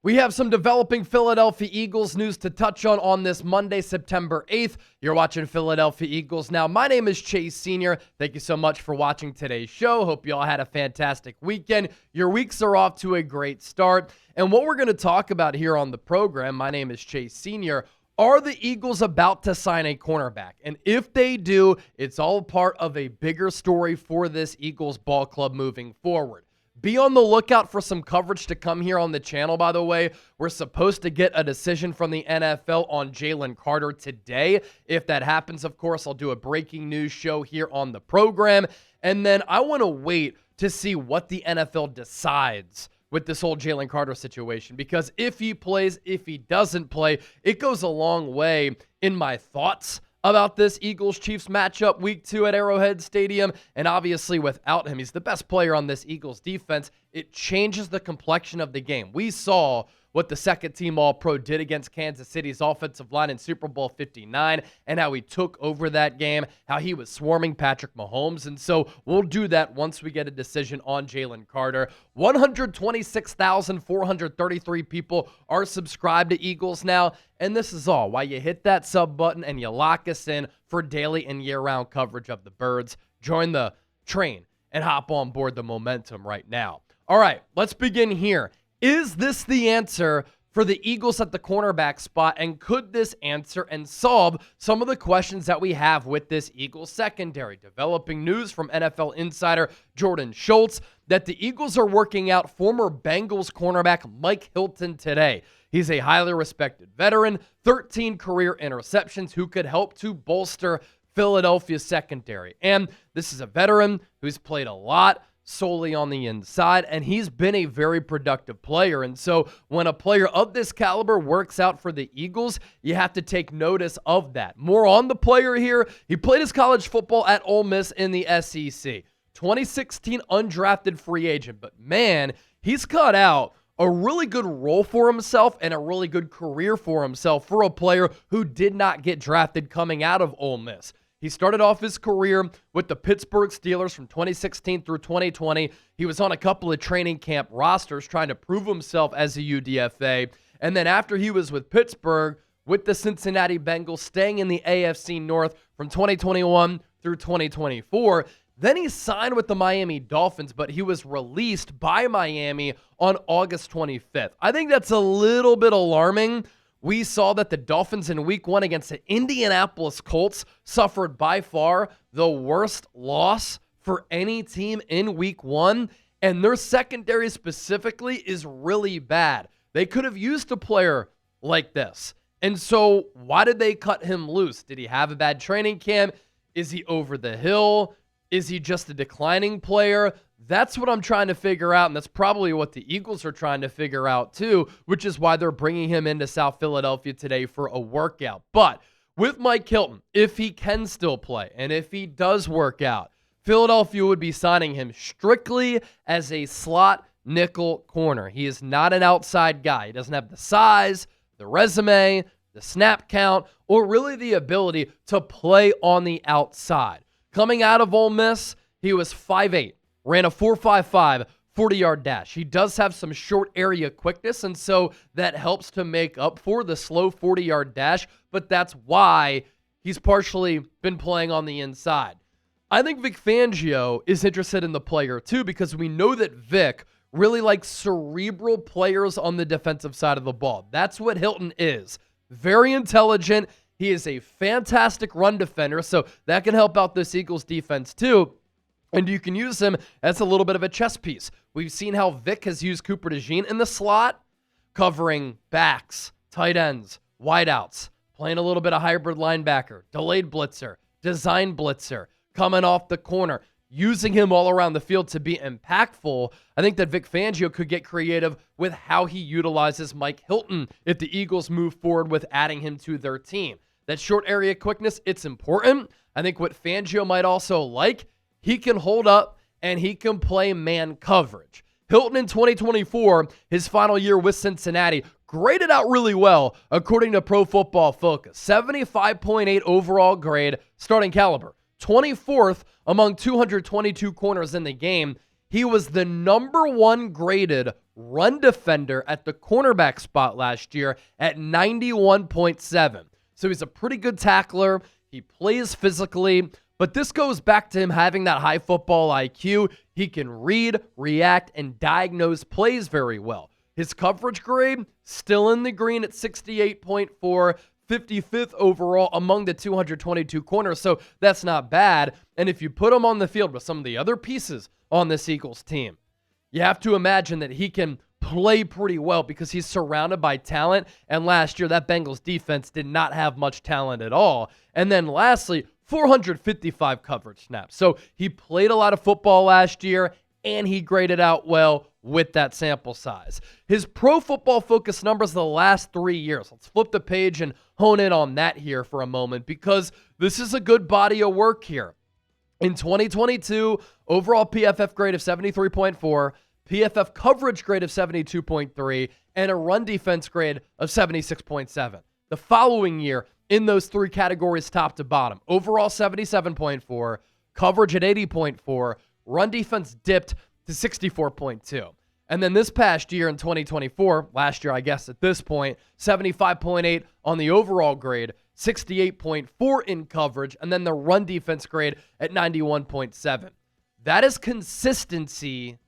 We have some developing Philadelphia Eagles news to touch on this Monday, September 8th. You're watching Philadelphia Eagles Now. My name is Chase Sr. Thank you so much for watching today's show. Hope you all had a fantastic weekend. Your weeks are off to a great start. And what we're going to talk about here on the program, my name is Chase Sr., are the Eagles about to sign a cornerback? And if they do, it's all part of a bigger story for this Eagles ball club moving forward. Be on the lookout for some coverage to come here on the channel, by the way. We're supposed to get a decision from the NFL on Jalen Carter today. If that happens, of course, I'll do a breaking news show here on the program. And then I want to wait to see what the NFL decides with this whole Jalen Carter situation. Because if he plays, if he doesn't play, it goes a long way in my thoughts about this Eagles-Chiefs matchup week 2 at Arrowhead Stadium. And obviously without him, he's the best player on this Eagles defense. It changes the complexion of the game. We saw what the second-team All-Pro did against Kansas City's offensive line in Super Bowl 59 and how he took over that game, how he was swarming Patrick Mahomes. And so we'll do that once we get a decision on Jalen Carter. 126,433 people are subscribed to Eagles Now. And this is all why you hit that sub button and you lock us in for daily and year-round coverage of the Birds. Join the train and hop on board the momentum right now. All right, let's begin here. Is this the answer for the Eagles at the cornerback spot? And could this answer and solve some of the questions that we have with this Eagles secondary? Developing news from NFL insider Jordan Schultz that the Eagles are working out former Bengals cornerback Mike Hilton today. He's a highly respected veteran, 13 career interceptions, who could help to bolster Philadelphia's secondary. And this is a veteran who's played a lot solely on the inside, and he's been a very productive player. And so when a player of this caliber works out for the Eagles, you have to take notice of that. More on the player here. He played his college football at Ole Miss in the SEC. 2016 undrafted free agent, but man, he's cut out a really good role for himself and a really good career for himself for a player who did not get drafted coming out of Ole Miss. He started off his career with the Pittsburgh Steelers from 2016 through 2020. He was on a couple of training camp rosters trying to prove himself as a UDFA. And then after he was with Pittsburgh, with the Cincinnati Bengals, staying in the AFC North from 2021 through 2024, then he signed with the Miami Dolphins, but he was released by Miami on August 25th. I think that's a little bit alarming. We saw that the Dolphins in week 1 against the Indianapolis Colts suffered by far the worst loss for any team in week 1, and their secondary specifically is really bad. They could have used a player like this. And so why did they cut him loose? Did he have a bad training camp? Is he over the hill? Is he just a declining player? That's what I'm trying to figure out, and that's probably what the Eagles are trying to figure out too, which is why they're bringing him into South Philadelphia today for a workout. But with Mike Hilton, if he can still play, and if he does work out, Philadelphia would be signing him strictly as a slot nickel corner. He is not an outside guy. He doesn't have the size, the resume, the snap count, or really the ability to play on the outside. Coming out of Ole Miss, he was 5'8", ran a 4.55 40-yard dash. He does have some short area quickness, and so that helps to make up for the slow 40-yard dash, but that's why he's partially been playing on the inside. I think Vic Fangio is interested in the player too, because we know that Vic really likes cerebral players on the defensive side of the ball. That's what Hilton is. Very intelligent. He is a fantastic run defender, so that can help out this Eagles defense too. And you can use him as a little bit of a chess piece. We've seen how Vic has used Cooper DeJean in the slot, covering backs, tight ends, wideouts, playing a little bit of hybrid linebacker, delayed blitzer, design blitzer, coming off the corner, using him all around the field to be impactful. I think that Vic Fangio could get creative with how he utilizes Mike Hilton if the Eagles move forward with adding him to their team. That short area quickness, it's important. I think what Fangio might also like, he can hold up and he can play man coverage. Hilton in 2024, his final year with Cincinnati, graded out really well according to Pro Football Focus. 75.8 overall grade, starting caliber. 24th among 222 corners in the game. He was the number 1 graded run defender at the cornerback spot last year at 91.7. So he's a pretty good tackler. He plays physically, but this goes back to him having that high football IQ. He can read, react, and diagnose plays very well. His coverage grade, still in the green at 68.4, 55th overall among the 222 corners, so that's not bad. And if you put him on the field with some of the other pieces on this Eagles team, you have to imagine that he can play pretty well because he's surrounded by talent. And last year, that Bengals defense did not have much talent at all. And then lastly, 455 coverage snaps. So he played a lot of football last year, and he graded out well with that sample size. His Pro Football Focus numbers the last 3 years. Let's flip the page and hone in on that here for a moment because this is a good body of work here. In 2022, overall PFF grade of 73.4, PFF coverage grade of 72.3, and a run defense grade of 76.7. The following year, in those three categories top to bottom, overall 77.4, coverage at 80.4, run defense dipped to 64.2. And then this past year in 2024, last year I guess at this point, 75.8 on the overall grade, 68.4 in coverage, and then the run defense grade at 91.7. That is consistency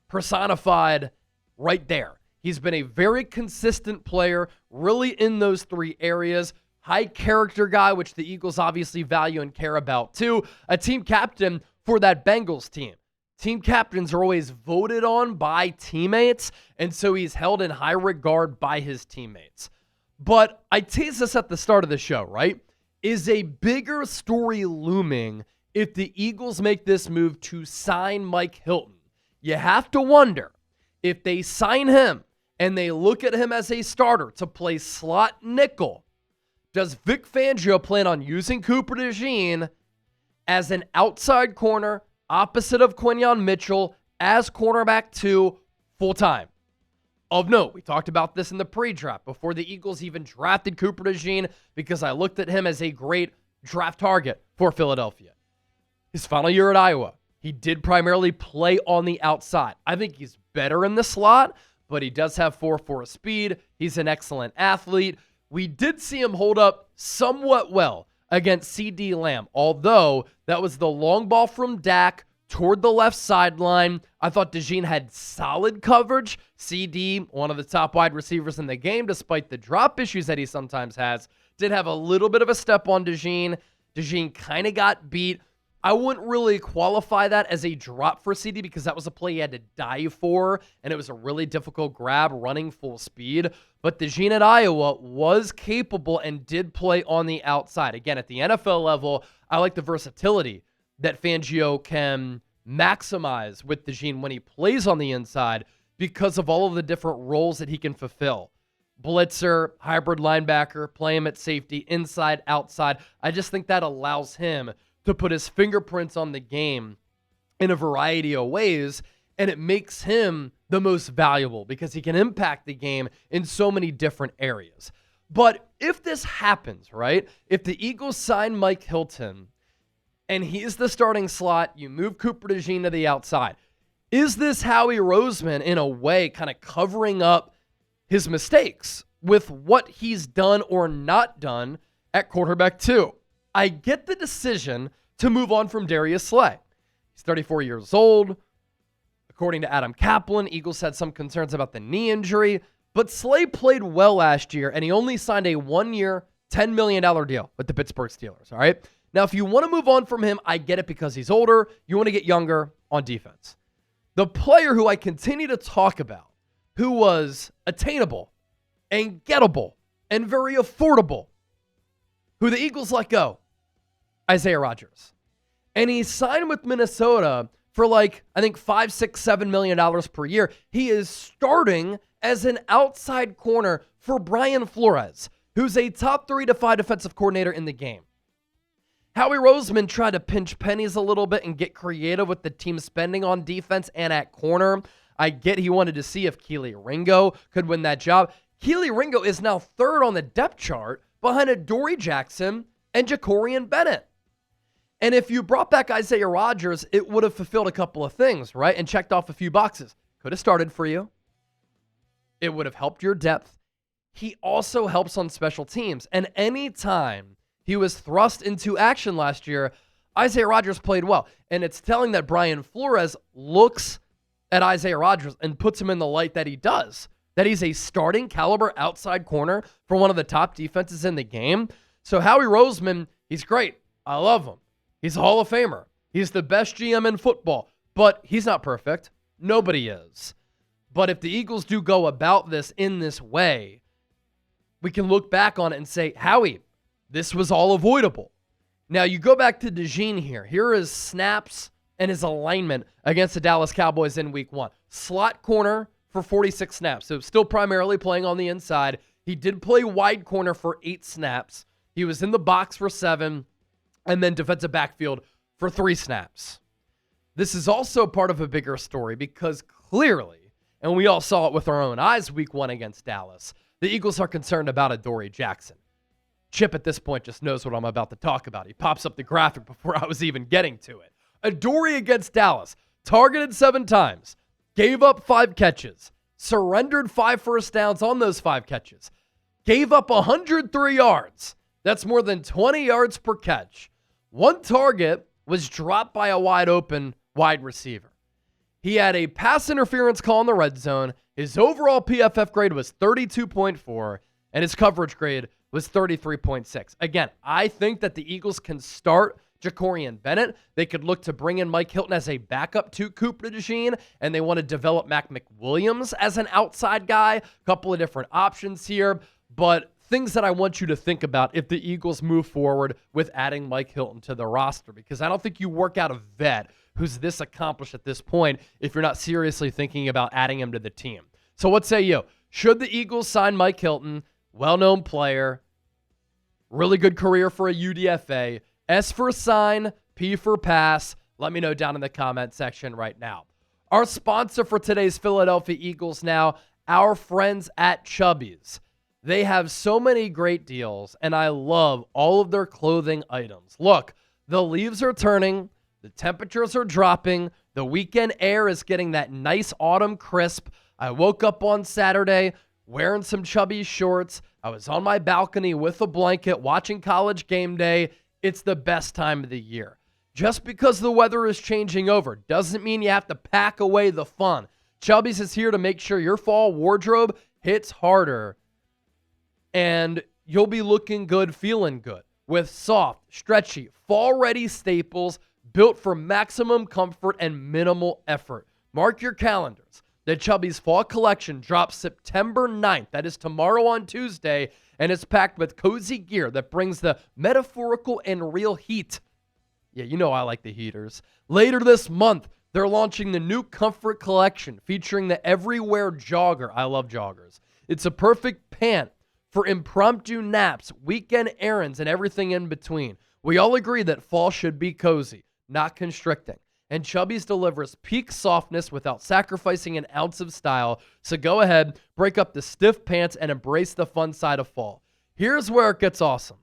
personified right there. He's been a very consistent player, really in those three areas. High character guy, which the Eagles obviously value and care about too. A team captain for that Bengals team. Team captains are always voted on by teammates, and so he's held in high regard by his teammates. But I teased this at the start of the show, right? Is a bigger story looming if the Eagles make this move to sign Mike Hilton? You have to wonder if they sign him and they look at him as a starter to play slot nickel, does Vic Fangio plan on using Cooper DeJean as an outside corner opposite of Quinyon Mitchell as cornerback 2 full-time? Of note, we talked about this in the pre-draft before the Eagles even drafted Cooper DeJean because I looked at him as a great draft target for Philadelphia. His final year at Iowa, he did primarily play on the outside. I think he's better in the slot, but he does have 4.4 speed. He's an excellent athlete. We did see him hold up somewhat well against CD Lamb, although that was the long ball from Dak toward the left sideline. I thought DeJean had solid coverage. CD, one of the top wide receivers in the game, despite the drop issues that he sometimes has, did have a little bit of a step on DeJean. DeJean kind of got beat. I wouldn't really qualify that as a drop for CD because that was a play he had to dive for, and it was a really difficult grab running full speed. But DeJean at Iowa was capable and did play on the outside. Again, at the NFL level, I like the versatility that Fangio can maximize with DeJean when he plays on the inside because of all of the different roles that he can fulfill. Blitzer, hybrid linebacker, play him at safety, inside, outside. I just think that allows him to put his fingerprints on the game in a variety of ways, and it makes him the most valuable because he can impact the game in so many different areas. But if this happens, right, if the Eagles sign Mike Hilton and he's the starting slot, you move Cooper DeJean to the outside, is this Howie Roseman in a way kind of covering up his mistakes with what he's done or not done at quarterback 2? I get the decision to move on from Darius Slay. He's 34 years old. According to Adam Kaplan, Eagles had some concerns about the knee injury, but Slay played well last year, and he only signed a 1-year, $10 million deal with the Pittsburgh Steelers, all right? Now, if you want to move on from him, I get it because he's older. You want to get younger on defense. The player who I continue to talk about, who was attainable and gettable and very affordable, who the Eagles let go, Isaiah Rodgers. And he signed with Minnesota for I think $5, $6, $7 million per year. He is starting as an outside corner for Brian Flores, who's a top 3 to 5 defensive coordinator in the game. Howie Roseman tried to pinch pennies a little bit and get creative with the team spending on defense and at corner. I get he wanted to see if Keely Ringo could win that job. Keely Ringo is now 3rd on the depth chart behind Adoree Jackson and Jacorian Bennett. And if you brought back Isaiah Rodgers, it would have fulfilled a couple of things, right? And checked off a few boxes. Could have started for you. It would have helped your depth. He also helps on special teams. And anytime he was thrust into action last year, Isaiah Rodgers played well. And it's telling that Brian Flores looks at Isaiah Rodgers and puts him in the light that he does, that he's a starting caliber outside corner for one of the top defenses in the game. So Howie Roseman, he's great. I love him. He's a Hall of Famer. He's the best GM in football, but he's not perfect. Nobody is. But if the Eagles do go about this in this way, we can look back on it and say, Howie, this was all avoidable. Now, you go back to DeJean here. Here are his snaps and his alignment against the Dallas Cowboys in week 1. Slot corner for 46 snaps, so still primarily playing on the inside. He did play wide corner for 8 snaps. He was in the box for 7, and then defensive backfield for 3 snaps. This is also part of a bigger story because clearly, and we all saw it with our own eyes week 1 against Dallas, the Eagles are concerned about Adoree Jackson. Chip at this point just knows what I'm about to talk about. He pops up the graphic before I was even getting to it. Adoree against Dallas, targeted 7 times, gave up 5 catches, surrendered 5 first downs on those 5 catches, gave up 103 yards. That's more than 20 yards per catch. 1 target was dropped by a wide open wide receiver. He had a pass interference call in the red zone. His overall PFF grade was 32.4, and his coverage grade was 33.6. Again, I think that the Eagles can start Jacorian Bennett. They could look to bring in Mike Hilton as a backup to Cooper DeJean, and they want to develop Mac McWilliams as an outside guy. A couple of different options here, but things that I want you to think about if the Eagles move forward with adding Mike Hilton to the roster, because I don't think you work out a vet who's this accomplished at this point if you're not seriously thinking about adding him to the team. So what say you? Should the Eagles sign Mike Hilton? Well-known player, really good career for a UDFA. S for sign, P for pass. Let me know down in the comment section right now. Our sponsor for today's Philadelphia Eagles now, our friends at Chubby's. They have so many great deals, and I love all of their clothing items. Look, the leaves are turning, the temperatures are dropping, the weekend air is getting that nice autumn crisp. I woke up on Saturday wearing some Chubby's shorts. I was on my balcony with a blanket watching College Game Day. It's the best time of the year. Just because the weather is changing over doesn't mean you have to pack away the fun. Chubby's is here to make sure your fall wardrobe hits harder, and you'll be looking good, feeling good, with soft, stretchy, fall-ready staples built for maximum comfort and minimal effort. Mark your calendars. The Chubby's Fall Collection drops September 9th. That is tomorrow on Tuesday, and it's packed with cozy gear that brings the metaphorical and real heat. Yeah, you know I like the heaters. Later this month, they're launching the new Comfort Collection featuring the Everywhere Jogger. I love joggers. It's a perfect pant for impromptu naps, weekend errands, and everything in between. We all agree that fall should be cozy, not constricting. And Chubby's delivers peak softness without sacrificing an ounce of style. So go ahead, break up the stiff pants, and embrace the fun side of fall. Here's where it gets awesome.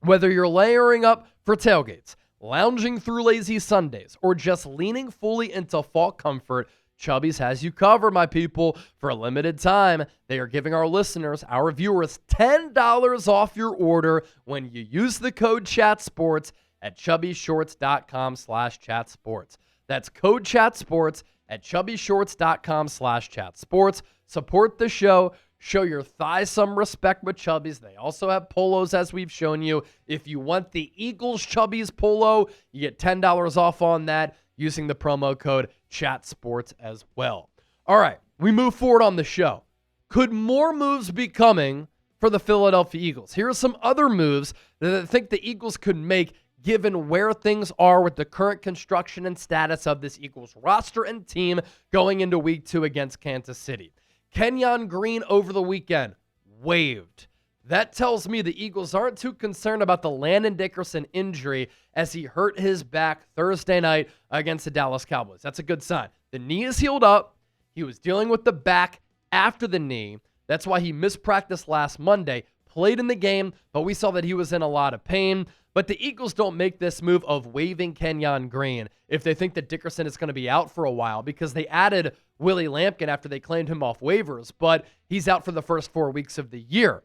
Whether you're layering up for tailgates, lounging through lazy Sundays, or just leaning fully into fall comfort, Chubby's has you covered, my people. For a limited time, they are giving our listeners, our viewers, $10 off your order when you use the code CHATSPORTS at chubbyshorts.com/chatsports. That's code CHATSPORTS at chubbyshorts.com/chatsports. Support the show. Show your thighs some respect with Chubby's. They also have polos, as we've shown you. If you want the Eagles Chubby's polo, you get $10 off on that using the promo code CHATSPORTS as well. All right, we move forward on the show. Could more moves be coming for the Philadelphia Eagles? Here are some other moves that I think the Eagles could make given where things are with the current construction and status of this Eagles roster and team going into week 2 against Kansas City. Kenyon Green over the weekend, waived. That tells me the Eagles aren't too concerned about the Landon Dickerson injury as he hurt his back Thursday night against the Dallas Cowboys. That's a good sign. The knee is healed up. He was dealing with the back after the knee. That's why he missed practice last Monday. played in the game, but we saw that he was in a lot of pain. But the Eagles don't make this move of waiving Kenyon Green if they think that Dickerson is going to be out for a while, because they added Willie Lampkin after they claimed him off waivers, but he's out for the first 4 weeks of the year.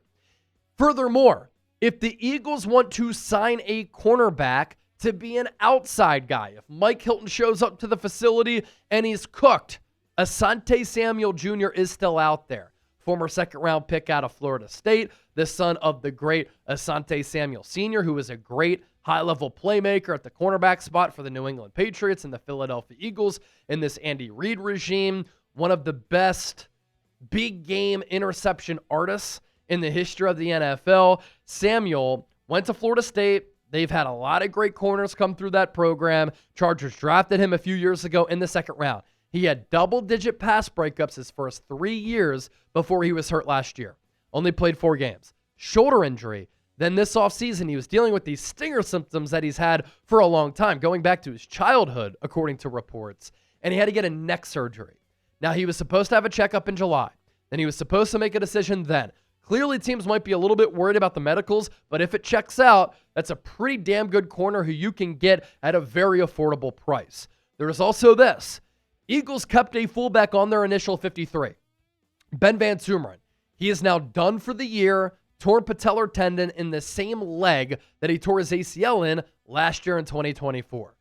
Furthermore, if the Eagles want to sign a cornerback to be an outside guy, if Mike Hilton shows up to the facility and he's cooked, Asante Samuel Jr. is still out there. Former second-round pick out of Florida State, the son of the great Asante Samuel Sr., who was a great high-level playmaker at the cornerback spot for the New England Patriots and the Philadelphia Eagles in this Andy Reid regime. One of the best big-game interception artists in the history of the NFL. Samuel went to Florida State. They've had a lot of great corners come through that program. Chargers drafted him a few years ago in the second round. He had double-digit pass breakups his first 3 years before he was hurt last year. Only played 4 games. Shoulder injury. Then this offseason, he was dealing with these stinger symptoms that he's had for a long time, going back to his childhood, according to reports. And he had to get a neck surgery. Now, he was supposed to have a checkup in July. Then he was supposed to make a decision then. Clearly, teams might be a little bit worried about the medicals, but if it checks out, that's a pretty damn good corner who you can get at a very affordable price. There's also this. Eagles kept a fullback on their initial 53. Ben Van Sumeren. He is now done for the year, torn patellar tendon in the same leg that he tore his ACL in last year in 2024.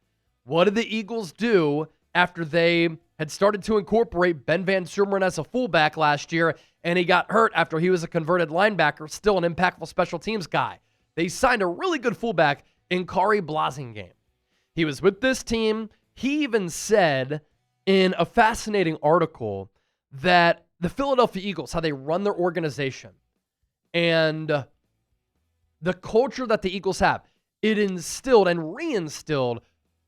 What did the Eagles do after they had started to incorporate Ben Van Sumeren as a fullback last year, and he got hurt after he was a converted linebacker, still an impactful special teams guy? They signed a really good fullback in Kari Blasingame. He was with this team. He even said in a fascinating article that the Philadelphia Eagles, how they run their organization, and the culture that the Eagles have, it instilled and reinstilled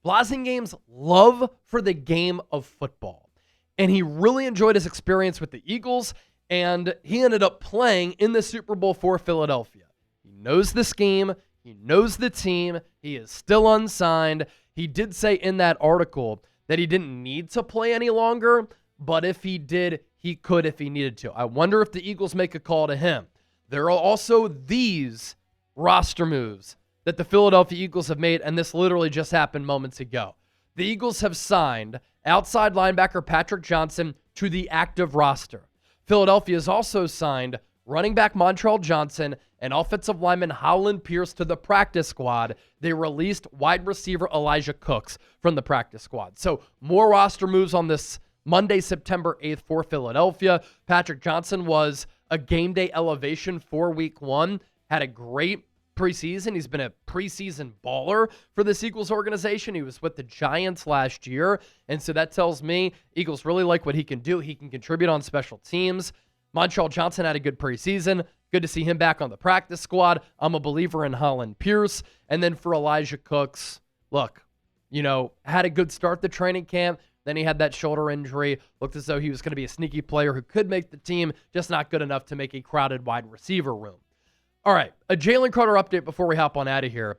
Blasingame's love for the game of football. And he really enjoyed his experience with the Eagles, and he ended up playing in the Super Bowl for Philadelphia. He knows the scheme. He knows the team. He is still unsigned. He did say in that article that he didn't need to play any longer, but if he did, he could if he needed to. I wonder if the Eagles make a call to him. There are also these roster moves that the Philadelphia Eagles have made, and this literally just happened moments ago. The Eagles have signed outside linebacker Patrick Johnson to the active roster. Philadelphia has also signed running back Montrell Johnson and offensive lineman Hollin Pierce to the practice squad. They released wide receiver Elijah Cooks from the practice squad. So more roster moves on this Monday, September 8th for Philadelphia. Patrick Johnson was a game day elevation for week 1. Had a great preseason. He's been a preseason baller for this Eagles organization. He was with the Giants last year. And so that tells me Eagles really like what he can do. He can contribute on special teams. Montrell Johnson had a good preseason. Good to see him back on the practice squad. I'm a believer in Hollin Pierce. And then for Elijah Cooks, look, had a good start to training camp. Then he had that shoulder injury. Looked as though he was going to be a sneaky player who could make the team, just not good enough to make a crowded wide receiver room. All right, a Jalen Carter update before we hop on out of here.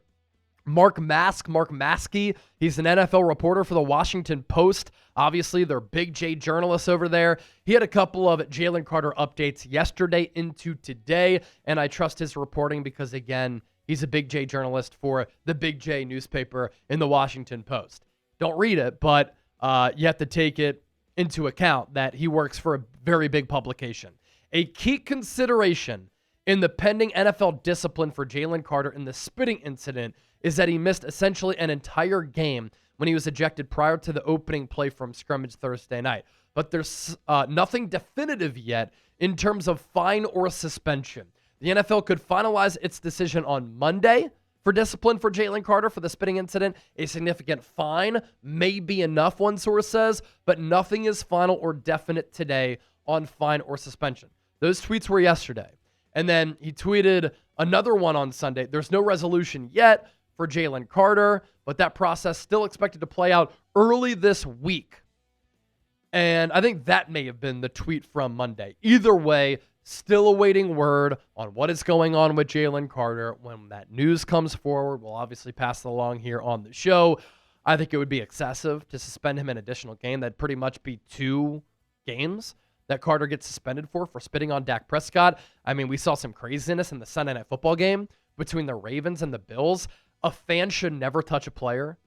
Mark Maskey, he's an NFL reporter for the Washington Post. Obviously, they're big J journalists over there. He had a couple of Jalen Carter updates yesterday into today, and I trust his reporting because, again, he's a big J journalist for the Big J newspaper in the Washington Post. Don't read it, but you have to take it into account that he works for a very big publication. A key consideration in the pending NFL discipline for Jalen Carter in the spitting incident is that he missed essentially an entire game when he was ejected prior to the opening play from scrimmage Thursday night. But there's nothing definitive yet in terms of fine or suspension. The NFL could finalize its decision on Monday for discipline for Jalen Carter for the spitting incident. A significant fine may be enough, one source says, but nothing is final or definite today on fine or suspension. Those tweets were yesterday. And then he tweeted another one on Sunday. There's no resolution yet for Jalen Carter, but that process still expected to play out early this week. And I think that may have been the tweet from Monday. Either way, still awaiting word on what is going on with Jalen Carter. When that news comes forward, we'll obviously pass it along here on the show. I think it would be excessive to suspend him an additional game. That'd pretty much be 2 games that Carter gets suspended for spitting on Dak Prescott. I mean, we saw some craziness in the Sunday Night Football game between the Ravens and the Bills. A fan should never touch a player,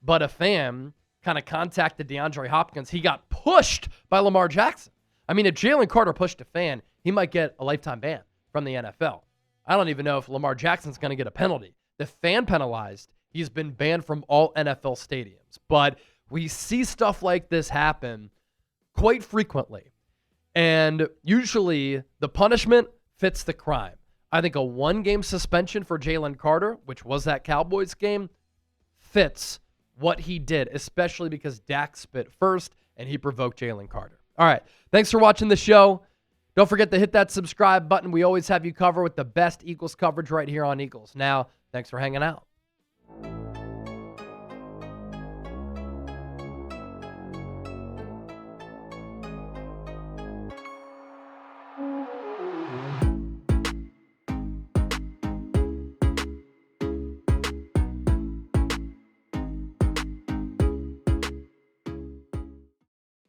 but a fan kind of contacted DeAndre Hopkins. He got pushed by Lamar Jackson. I mean, if Jalen Carter pushed a fan, he might get a lifetime ban from the NFL. I don't even know if Lamar Jackson's going to get a penalty. The fan penalized, he's been banned from all NFL stadiums. But we see stuff like this happen quite frequently. And usually the punishment fits the crime. I think a one-game suspension for Jalen Carter, which was that Cowboys game, fits what he did, especially because Dak spit first and he provoked Jalen Carter. All right, thanks for watching the show. Don't forget to hit that subscribe button. We always have you covered with the best Eagles coverage right here on Eagles Now. Thanks for hanging out.